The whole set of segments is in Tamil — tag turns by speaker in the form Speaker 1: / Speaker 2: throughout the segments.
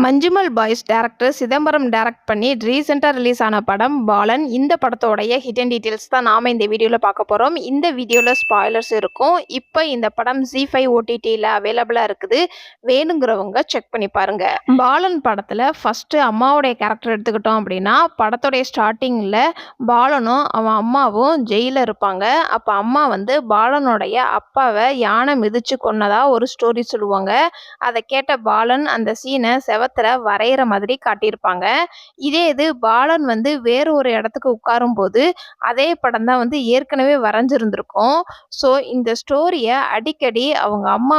Speaker 1: Manjummel boys director Chidambaram direct பண்ணி ரீசெண்டாக ரிலீஸ் ஆன படம் பாலன். இந்த படத்தோடைய ஹிடன் டீட்டெயில்ஸ் தான் நாம் இந்த வீடியோவில் பார்க்க போகிறோம். இந்த வீடியோவில் ஸ்பாய்லர்ஸ் இருக்கும். இப்போ இந்த படம் ஜி5 ஓடிடியில் அவைலபிளாக இருக்குது. வேணுங்கிறவங்க செக் பண்ணி பாருங்க. பாலன் படத்தில் ஃபஸ்ட்டு அம்மாவுடைய கேரக்டர் எடுத்துக்கிட்டோம் அப்படின்னா, படத்தோடைய ஸ்டார்டிங்கில் பாலனும் அவன் அம்மாவும் ஜெயிலில் இருப்பாங்க. அப்போ அம்மா பாலனுடைய அப்பாவை யானை மிதிச்சு கொன்னதா ஒரு ஸ்டோரி சொல்லுவாங்க. அதை கேட்ட பாலன் அந்த சீனை செவத்துல வரைகிற மாதிரி காட்டியிருப்பாங்க. இதே இது பாலன் வேறு ஒரு இடத்துக்கு உட்காரும் போது அதே படம் தான் ஏற்கனவே வரைஞ்சிருந்திருக்கும். ஸோ இந்த ஸ்டோரியை அடிக்கடி அவங்க அம்மா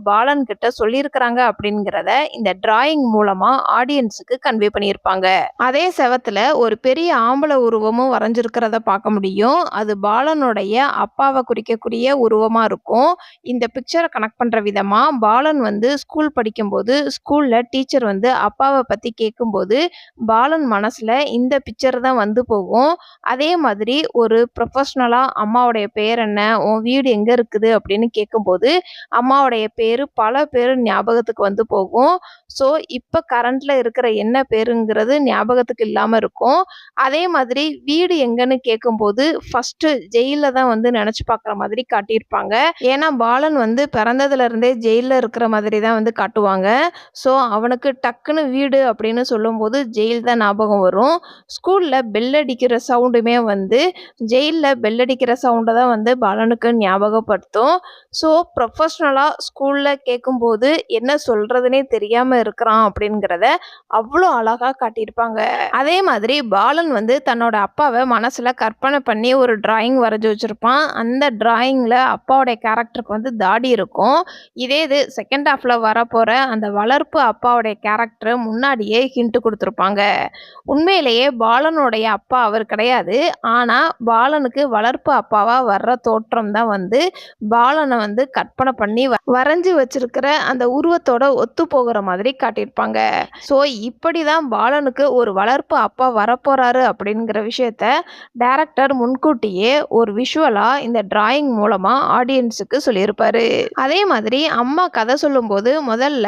Speaker 1: பாலன் கிட்ட சொல்லியிருக்கிறாங்க அப்படிங்கிறத இந்த டிராயிங் மூலமா ஆடியன்ஸுக்கு கன்வே பண்ணியிருப்பாங்க. அதே செவத்துல ஒரு பெரிய ஆம்பளை உருவமும் வரைஞ்சிருக்கிறத பார்க்க முடியும். அது பாலனுடைய அப்பாவை குறிக்கக்கூடிய உருவமா இருக்கும். இந்த பிக்சரை கனெக்ட் பண்ற விதமா பாலன் ஸ்கூல் படிக்கும்போது ஸ்கூல்ல டீச்சர் அப்பாவை பத்தி கேட்கும்போது பாலன் மனசுல இந்த பிக்சர் தான் போகும். அதே மாதிரி ஒரு ப்ரொஃபஷனலா அம்மாவுடைய பேர் என்ன, உன் வீடு எங்க இருக்குது அப்படின்னு கேட்கும்போது அம்மாவுடைய பேரு பல பேர் ஞாபகத்துக்கு போகும். ஸோ இப்போ கரண்ட்ல இருக்கிற என்ன பேருங்கிறது ஞாபகத்துக்கு இல்லாம இருக்கும். அதே மாதிரி வீடு எங்கன்னு கேட்கும்போது ஃபர்ஸ்ட் ஜெயில தான் நினைச்சு பார்க்குற மாதிரி காட்டியிருப்பாங்க. ஏன்னா பாலன் பிறந்ததுல இருந்தே ஜெயில இருக்கிற மாதிரி தான் காட்டுவாங்க. ஸோ அவனுக்கு டக்குன்னு வீடு அப்படின்னு சொல்லும்போது ஜெயில் தான் ஞாபகம் வரும். ஸ்கூலில் பெல் அடிக்கிற சவுண்டுமே ஜெயிலில் பெல் அடிக்கிற சவுண்டை தான் பாலனுக்கு ஞாபகப்படுத்தும். ஸோ ப்ரொஃபஷ்னலாக ஸ்கூலில் கேட்கும்போது என்ன சொல்கிறதுனே தெரியாமல் இருக்கிறான் அப்படிங்கிறத அவ்வளோ அழகாக காட்டியிருப்பாங்க. அதே மாதிரி பாலன் தன்னோட அப்பாவை மனசில் கற்பனை பண்ணி ஒரு டிராயிங் வரைஞ்சி வச்சுருப்பான். அந்த டிராயிங்கில் அப்பாவுடைய கேரக்டருக்கு தாடி இருக்கும். இதே இது செகண்ட் ஹாஃபில் வரப்போகிற அந்த வளர்ப்பு அப்பாவுடைய கேரக்டர் முன்னாடியே ஹிண்ட் கொடுத்துருப்பாங்க. உண்மையிலேயே பாலனுடைய அப்பா அவர் கிடையாது. ஆனால் பாலனுக்கு வளர்ப்பு அப்பாவா வர்ற தோற்றம் தான் பாலனை கற்பனை பண்ணி வரைஞ்சி வச்சிருக்கிற அந்த உருவத்தோட ஒத்து போகிற மாதிரி காட்டியிருப்பாங்க. ஸோ இப்படி தான் பாலனுக்கு ஒரு வளர்ப்பு அப்பா வரப்போறாரு அப்படிங்கிற விஷயத்த டைரக்டர் முன்கூட்டியே ஒரு விஷுவலா இந்த டிராயிங் மூலமா ஆடியன்ஸுக்கு சொல்லியிருப்பாரு. அதே மாதிரி அம்மா கதை சொல்லும்போது முதல்ல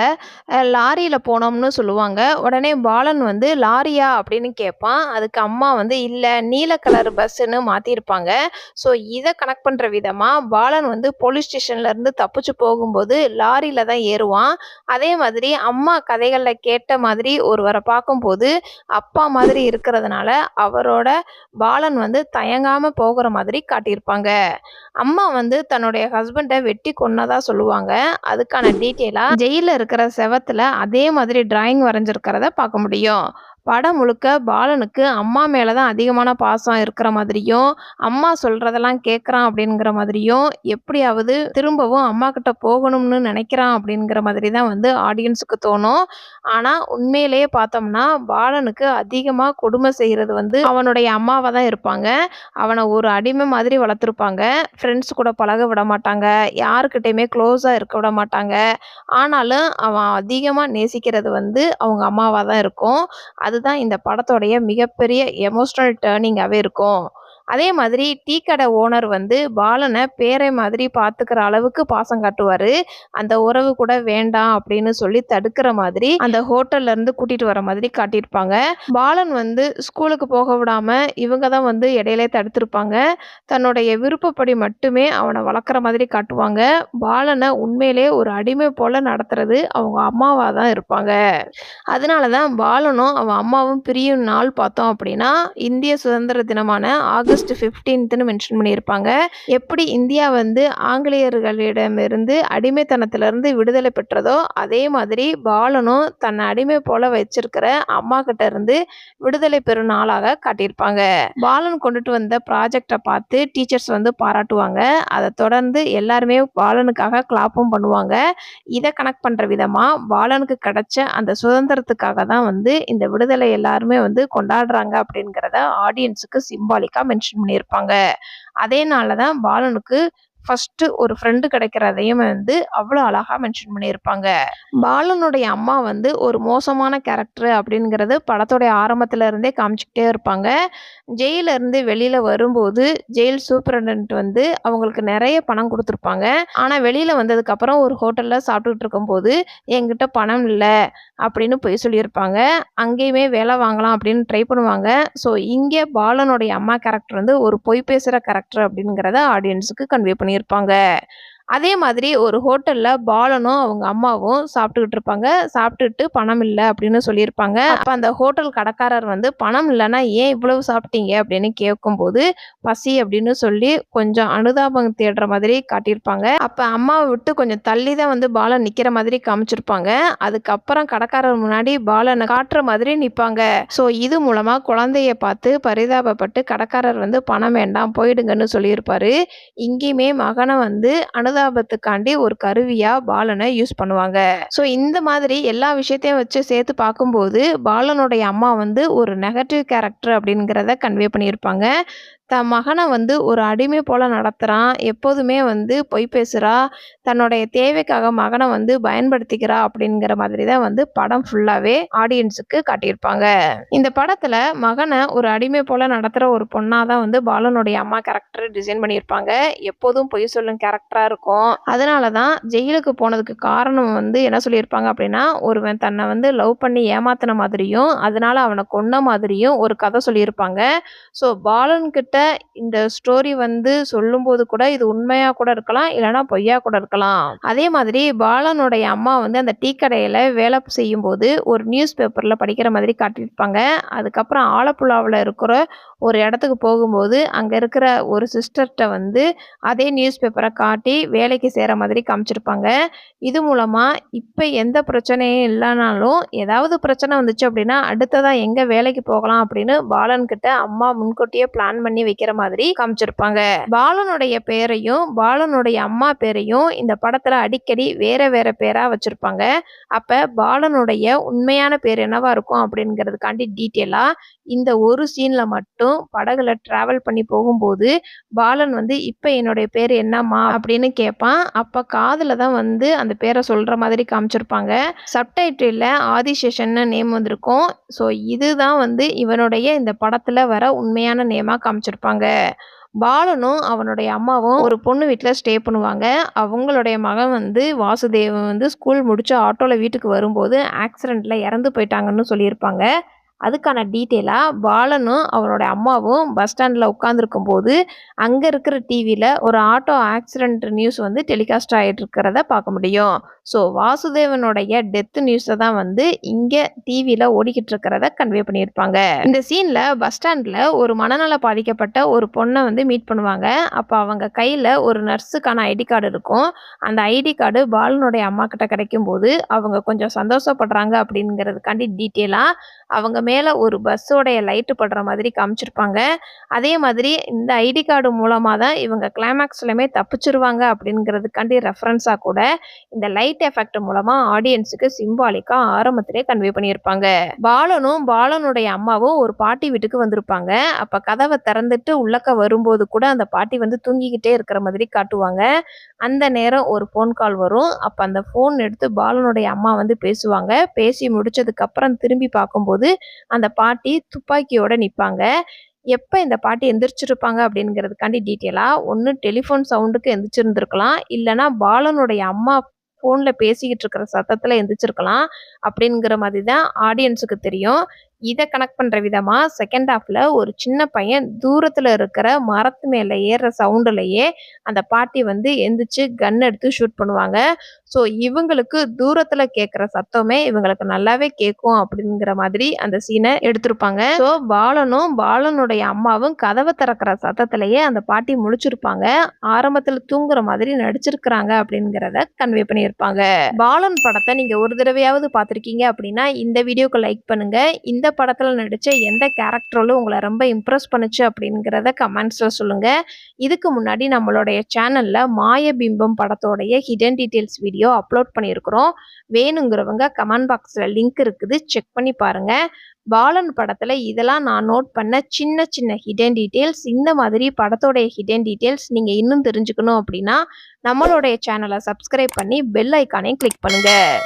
Speaker 1: லாரியில் போனோம்னு சொல்லுவாங்க. உடனே பாலன் லாரியா அப்படின்னு கேட்பான். அதுக்கு அம்மா இல்லை நீல கலர் பஸ்ஸுன்னு மாற்றிருப்பாங்க. ஸோ இதை கனெக்ட் பண்ணுற விதமாக பாலன் போலீஸ் ஸ்டேஷன்லேருந்து தப்பிச்சு போகும்போது லாரியில் தான் ஏறுவான். அதே மாதிரி அம்மா கதைகளில் கேட்ட மாதிரி ஒருவரை பார்க்கும்போது அப்பா மாதிரி இருக்கிறதுனால அவரோட பாலன் தயங்காமல் போகிற மாதிரி காட்டியிருப்பாங்க. அம்மா தன்னுடைய ஹஸ்பண்டை வெட்டி கொன்னதா சொல்லுவாங்க. அதுக்கான டீட்டெயிலாக ஜெயிலில் இருக்கிற செவத்தில் அதே மாதிரி டிராயிங் வரைஞ்சிருக்கிறத பார்க்க முடியும். படம் முழுக்க பாலனுக்கு அம்மா மேலே தான் அதிகமான பாசம் இருக்கிற மாதிரியும், அம்மா சொல்கிறதெல்லாம் கேட்குறான் அப்படிங்கிற மாதிரியும், எப்படியாவது திரும்பவும் அம்மா கிட்ட போகணும்னு நினைக்கிறான் அப்படிங்கிற மாதிரி தான் ஆடியன்ஸுக்கு தோணும். ஆனால் உண்மையிலேயே பார்த்தோம்னா பாலனுக்கு அதிகமாக கொடுமை செய்கிறது அவனுடைய அம்மாவாக தான் இருப்பாங்க. அவனை ஒரு அடிமை மாதிரி வளர்த்துருப்பாங்க. ஃப்ரெண்ட்ஸ் கூட பழக விட மாட்டாங்க, யாருக்கிட்டையுமே க்ளோஸாக இருக்க விட மாட்டாங்க. ஆனாலும் அவன் அதிகமாக நேசிக்கிறது அவங்க அம்மாவாக தான் இருக்கும். அதுதான் இந்த படத்தோடைய மிகப்பெரிய எமோஷனல் டர்னிங்காகவே இருக்கும். அதே மாதிரி டீ கடை ஓனர் பாலனை பேரை மாதிரி பார்த்துக்கிற அளவுக்கு பாசம் காட்டுவார். அந்த உறவு கூட வேண்டாம் அப்படின்னு சொல்லி தடுக்கிற மாதிரி அந்த ஹோட்டல்ல இருந்து கூட்டிட்டு வர மாதிரி காட்டியிருப்பாங்க. பாலன் ஸ்கூலுக்கு போக விடாம இவங்க தான் இடையிலே தடுத்திருப்பாங்க. தன்னுடைய விருப்பப்படி மட்டுமே அவனை வளர்க்குற மாதிரி காட்டுவாங்க. பாலனை உண்மையிலே ஒரு அடிமை போல நடத்துறது அவங்க அம்மாவாக தான் இருப்பாங்க. அதனால தான் பாலனும் அவன் அம்மாவும் பிரியும் நாள் பார்த்தோம் அப்படின்னா இந்திய சுதந்திர தினமான ஆகஸ்ட் 15ன்னு மென்ஷன் பண்ணியிருப்பாங்க. எப்படி இந்தியா ஆங்கிலேயர்களிடமிருந்து அடிமைத்தனத்திலிருந்து விடுதலை பெற்றதோ அதே மாதிரி பாலனும் தன்னை அடிமை போல வச்சிருக்கிற அம்மா கிட்ட இருந்து விடுதலை பெறும் நாளாக காட்டியிருப்பாங்க. பாலன் கொண்டுட்டு வந்த ப்ராஜெக்டை பார்த்து டீச்சர்ஸ் பாராட்டுவாங்க. அதை தொடர்ந்து எல்லாருமே பாலனுக்காக கிளாப்பும் பண்ணுவாங்க. இதை கனெக்ட் பண்ற விதமா பாலனுக்கு கிடைச்ச அந்த சுதந்திரத்துக்காக தான் இந்த விடுதலை எல்லாருமே கொண்டாடுறாங்க அப்படிங்கிறத ஆடியன்ஸுக்கு சிம்பாலிக்கா மென்ஷன் பண்ணியிருப்பாங்க. அதே நாள் தான் பாலனுக்கு ஃபர்ஸ்ட் ஒரு ஃப்ரெண்டு கிடைக்கிறதையும் வந்து அவ்வளோ அழகா மென்ஷன் பண்ணியிருப்பாங்க. பாலனுடைய அம்மா வந்து ஒரு மோசமான கேரக்டர் அப்படிங்கிறது படத்தோடைய ஆரம்பத்துல இருந்தே காமிச்சுக்கிட்டே இருப்பாங்க. ஜெயில இருந்து வெளியில வரும்போது ஜெயில் சூப்பரண்டன்ட் வந்து அவங்களுக்கு நிறைய பணம் கொடுத்துருப்பாங்க. ஆனா வெளியில வந்ததுக்கு அப்புறம் ஒரு ஹோட்டல்ல சாப்பிட்டுட்டு இருக்கும்போது என்கிட்ட பணம் இல்லை அப்படின்னு பொய் சொல்லியிருப்பாங்க. அங்கேயுமே வேலை வாங்கலாம் அப்படின்னு ட்ரை பண்ணுவாங்க. ஸோ இங்கே பாலனுடைய அம்மா கேரக்டர் வந்து ஒரு பொய் பேசுகிற கேரக்டர் அப்படிங்கிறத ஆடியன்ஸுக்கு கன்வே பண்ணியிருப்பாங்க. அதே மாதிரி ஒரு ஹோட்டல்ல பாலனும் அவங்க அம்மாவும் சாப்பிட்டுக்கிட்டு இருப்பாங்க. சாப்பிட்டுட்டு பணம் இல்ல அப்படின்னு சொல்லியிருப்பாங்க. அப்ப அந்த ஹோட்டல் கடைக்காரர் வந்து பணம் இல்லன்னா ஏன் இவ்வளவு சாப்பிட்டீங்க அப்படின்னு கேட்கும்போது, பசி அப்படின்னு சொல்லி கொஞ்சம் அனுதாபம் தேடுற மாதிரி காட்டியிருப்பாங்க. அப்ப அம்மாவை விட்டு கொஞ்சம் தள்ளி தான் வந்து பாலன் நிக்கிற மாதிரி காமிச்சிருப்பாங்க. அதுக்கப்புறம் கடைக்காரர் முன்னாடி பாலனை காட்டுற மாதிரி நிப்பாங்க. ஸோ இது மூலமா குழந்தைய பார்த்து பரிதாபப்பட்டு கடைக்காரர் வந்து பணம் வேண்டாம் போயிடுங்கன்னு சொல்லியிருப்பாரு. இங்கேயுமே மகனை வந்து அனுதாபத்துக்காண்டி ஒரு கருவியா பாலனை யூஸ் பண்ணுவாங்க. ஸோ இந்த மாதிரி எல்லா விஷயத்தையும் வச்சு சேர்த்து பார்க்கும்போது பாலனுடைய அம்மா வந்து ஒரு நெகட்டிவ் கேரக்டர் அப்படிங்கிறத கன்வே பண்ணியிருப்பாங்க. தன் மகனை வந்து ஒரு அடிமை போல நடத்துகிறான், எப்போதுமே வந்து பொய் பேசுகிறா, தன்னுடைய தேவைக்காக மகனை வந்து பயன்படுத்திக்கிறா அப்படிங்கிற மாதிரி தான் வந்து படம் ஃபுல்லாகவே ஆடியன்ஸுக்கு காட்டியிருப்பாங்க. இந்த படத்தில் மகனை ஒரு அடிமை போல நடத்துகிற ஒரு பொண்ணாக தான் வந்து பாலனுடைய அம்மா கேரக்டர் டிசைன் பண்ணியிருப்பாங்க. எப்போதும் பொய் சொல்லும் கேரக்டராக இருக்கும். அதனால தான் ஜெயிலுக்கு போனதுக்கு காரணம் வந்து என்ன சொல்லியிருப்பாங்க அப்படின்னா, ஒருவன் தன்னை வந்து லவ் பண்ணி ஏமாத்தின மாதிரியும் அதனால அவனை கொன்ன மாதிரியும் ஒரு கதை சொல்லியிருப்பாங்க. ஸோ பாலன்கிட்ட இந்த ஸ்டோரி வந்து சொல்லும்போது கூட இது உண்மையா கூட இருக்கலாம், இல்லைன்னா பொய்யா கூட இருக்கலாம். அதே மாதிரி பாலனுடைய அம்மா வந்து அந்த டீ கடையில வேலை செய்யும்போது ஒரு நியூஸ் பேப்பர்ல படிக்கிற மாதிரி காட்டியிருப்பாங்க. அதுக்கப்புறம் ஆலப்புழாவில் இருக்கிற ஒரு இடத்துக்கு போகும்போது அங்க இருக்கிற ஒரு சிஸ்டர்கிட்ட வந்து அதே நியூஸ் பேப்பரை காட்டி வேலைக்கு சேர மாதிரி காமிச்சிருப்பாங்க. இது மூலமா இப்ப எந்த பிரச்சனையும் இல்லைனாலும் ஏதாவது பிரச்சனை வந்துச்சு அப்படின்னா அடுத்ததா எங்க வேலைக்கு போகலாம் அப்படின்னு பாலன் கிட்ட அம்மா முன்கூட்டியே பிளான் பண்ணி வைக்கிற மாதிரி காமிச்சிருப்பாங்க. பாலனுடைய பேரையும் பாலனுடைய அம்மா பேரையும் இந்த படத்துல அடிக்கடி வேற வேற பேரா வச்சிருப்பாங்க. அப்ப பாலனுடைய உண்மையான பேர் என்னவா இருக்கும் அப்படிங்கிறதுக்காண்டி டீட்டெயிலா இந்த ஒரு சீன்ல மட்டும் படகுல டிராவல் பண்ணி போகும்போது பாலன் வந்து இப்ப என்னுடைய பேர் என்னம்மா அப்படின்னு கேட்பான். அப்ப காதுல தான் வந்து அந்த பேரை சொல்ற மாதிரி காமிச்சிருப்பாங்க. சப்டைட்டில்ல ஆதிசேஷன் நேம் வந்திருக்கும். ஸோ இதுதான் வந்து இவனுடைய இந்த படத்துல வர உண்மையான நேமா காமிச்சிருப்பாங்க. பாலனும் அவனுடைய அம்மாவும் ஒரு பொண்ணு வீட்டில் ஸ்டே பண்ணுவாங்க. அவங்களுடைய மகன் வந்து வாசுதேவன் வந்து ஸ்கூல் முடிச்சு ஆட்டோவில் வீட்டுக்கு வரும்போது ஆக்சிடெண்ட்டில் இறந்து போயிட்டாங்கன்னு சொல்லியிருப்பாங்க. அதுக்கான டீட்டெயிலாக பாலனும் அவனோட அம்மாவும் பஸ் ஸ்டாண்டில் உட்காந்துருக்கும் போது அங்கே இருக்கிற டிவியில் ஒரு ஆட்டோ ஆக்சிடென்ட் நியூஸ் வந்து டெலிகாஸ்ட் ஆகிட்டு இருக்கிறத பார்க்க முடியும். ஸோ வாசுதேவனுடைய டெத் நியூஸை தான் வந்து இங்கே டிவியில் ஓடிக்கிட்டு இருக்கிறத கன்வே பண்ணியிருப்பாங்க. இந்த சீனில் பஸ் ஸ்டாண்டில் ஒரு மனநல பாதிக்கப்பட்ட ஒரு பொண்ணை வந்து மீட் பண்ணுவாங்க. அப்போ அவங்க கையில் ஒரு நர்ஸுக்கான ஐடி கார்டு இருக்கும். அந்த ஐடி கார்டு பாலனுடைய அம்மா கிட்ட கிடைக்கும் போது அவங்க கொஞ்சம் சந்தோஷப்படுறாங்க அப்படிங்கிறதுக்காண்டி டீட்டெயிலாக அவங்க மேலே ஒரு பஸ்ஸோடைய லைட்டு படுற மாதிரி காமிச்சிருப்பாங்க. அதே மாதிரி இந்த ஐடி கார்டு மூலமாக தான் இவங்க கிளைமேக்ஸ்லையுமே தப்பிச்சிருவாங்க அப்படிங்கிறதுக்காண்டி ரெஃபரன்ஸாக கூட இந்த லைட் எஃபெக்ட் மூலமாக ஆடியன்ஸுக்கு சிம்பாலிக்காக ஆரம்பத்திலே கன்வே பண்ணியிருப்பாங்க. பாலனும் பாலனுடைய அம்மாவும் ஒரு பாட்டி வீட்டுக்கு வந்திருப்பாங்க. அப்போ கதவை திறந்துட்டு உள்ளக்க வரும்போது கூட அந்த பாட்டி வந்து தூங்கிக்கிட்டே இருக்கிற மாதிரி காட்டுவாங்க. அந்த நேரம் ஒரு ஃபோன் கால் வரும். அப்போ அந்த ஃபோன் எடுத்து பாலனுடைய அம்மா வந்து பேசுவாங்க. பேசி முடிச்சதுக்கப்புறம் திரும்பி பார்க்கும்போது அந்த பாட்டி துப்பாக்கியோட நிற்பாங்க. எப்போ இந்த பாட்டி எந்திரிச்சிருப்பாங்க அப்படிங்கிறதுக்காண்டி டீட்டெயிலாக ஒன்று டெலிஃபோன் சவுண்டுக்கு எந்திரிச்சிருந்துருக்கலாம், இல்லைனா பாலனுடைய அம்மா ஃபோனில் பேசிக்கிட்டு இருக்கிற சத்தத்தில் எந்திரிச்சிருக்கலாம் அப்படிங்கிற மாதிரி தான் ஆடியன்ஸுக்கு தெரியும். இதை கனெக்ட் பண்ணுற விதமாக செகண்ட் ஹாஃபில் ஒரு சின்ன பையன் தூரத்தில் இருக்கிற மரத்து மேலே ஏறுற சவுண்டுலையே அந்த பாட்டி வந்து எந்திரிச்சு கன் எடுத்து ஷூட் பண்ணுவாங்க. ஸோ இவங்களுக்கு தூரத்தில் கேட்குற சத்தமே இவங்களுக்கு நல்லாவே கேட்கும் அப்படிங்கிற மாதிரி அந்த சீனை எடுத்திருப்பாங்க. ஸோ பாலனும் பாலனுடைய அம்மாவும் கதவை திறக்கிற சத்தத்திலேயே அந்த பாட்டி முழிச்சிருப்பாங்க. ஆரம்பத்தில் தூங்குற மாதிரி நடிச்சிருக்கிறாங்க அப்படிங்கிறத கன்வே பண்ணியிருப்பாங்க. பாலன் படத்தை நீங்கள் ஒரு தடவையாவது பார்த்துருக்கீங்க அப்படின்னா இந்த வீடியோக்கு லைக் பண்ணுங்க. இந்த படத்தில் நடித்த எந்த கேரக்டரோலும் உங்களை ரொம்ப இம்ப்ரெஸ் பண்ணுச்சு அப்படிங்கிறத கமெண்ட்ஸில் சொல்லுங்கள். இதுக்கு முன்னாடி நம்மளுடைய சேனலில் மாயபிம்பம் படத்தோடைய hidden details video video upload பண்ணியிருக்கிறோம். வேணுங்கிறவங்க கமெண்ட் பாக்ஸில் லிங்க் இருக்குது, செக் பண்ணி பாருங்க. பாலன் படத்தில் இதெல்லாம் நான் நோட் பண்ண சின்ன சின்ன ஹிடன் டீட்டெயில்ஸ். இந்த மாதிரி படத்தோடைய ஹிடன் டீட்டெயில்ஸ் நீங்கள் இன்னும் தெரிஞ்சுக்கணும் அப்படின்னா நம்மளுடைய சேனலை சப்ஸ்கிரைப் பண்ணி பெல் ஐக்கானையும் கிளிக் பண்ணுங்கள்.